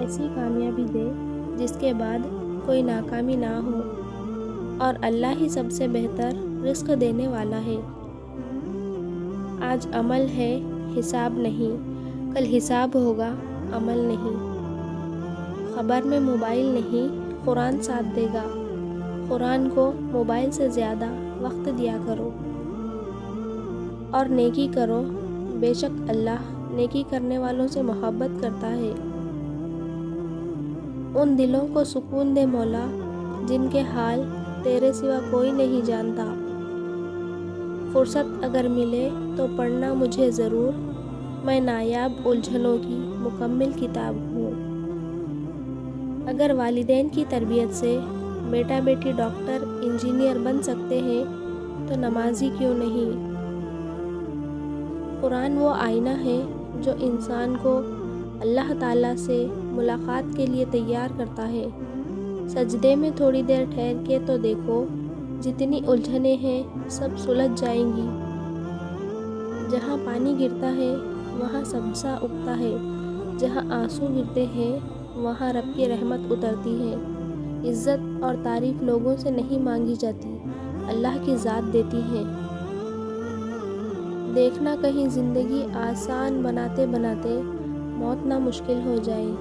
ایسی کامیابی دے جس کے بعد کوئی ناکامی نہ ہو، اور اللہ ہی سب سے بہتر رزق دینے والا ہے۔ آج عمل ہے، حساب نہیں، کل حساب ہوگا، عمل نہیں۔ خبر میں موبائل نہیں، قرآن ساتھ دے گا۔ قرآن کو موبائل سے زیادہ وقت دیا کرو اور نیکی کرو، بے شک اللہ نیکی کرنے والوں سے محبت کرتا ہے۔ ان دلوں کو سکون دے مولا جن کے حال تیرے سوا کوئی نہیں جانتا۔ فرصت اگر ملے تو پڑھنا مجھے ضرور، میں نایاب الجھنوں کی مکمل کتاب ہوں۔ اگر والدین کی تربیت سے بیٹا بیٹی ڈاکٹر انجینئر بن سکتے ہیں تو نمازی کیوں نہیں؟ قرآن وہ آئینہ ہے جو انسان کو اللہ تعالیٰ سے ملاقات کے لیے تیار کرتا ہے۔ سجدے میں تھوڑی دیر ٹھہر کے تو دیکھو، جتنی الجھنیں ہیں سب سلجھ جائیں گی۔ جہاں پانی گرتا ہے وہاں سبزہ اگتا ہے، جہاں آنسو گرتے ہیں وہاں رب کی رحمت اترتی ہے۔ عزت اور تعریف لوگوں سے نہیں مانگی جاتی، اللہ کی ذات دیتی ہے۔ دیکھنا کہیں زندگی آسان بناتے بناتے موت نہ مشکل ہو جائے۔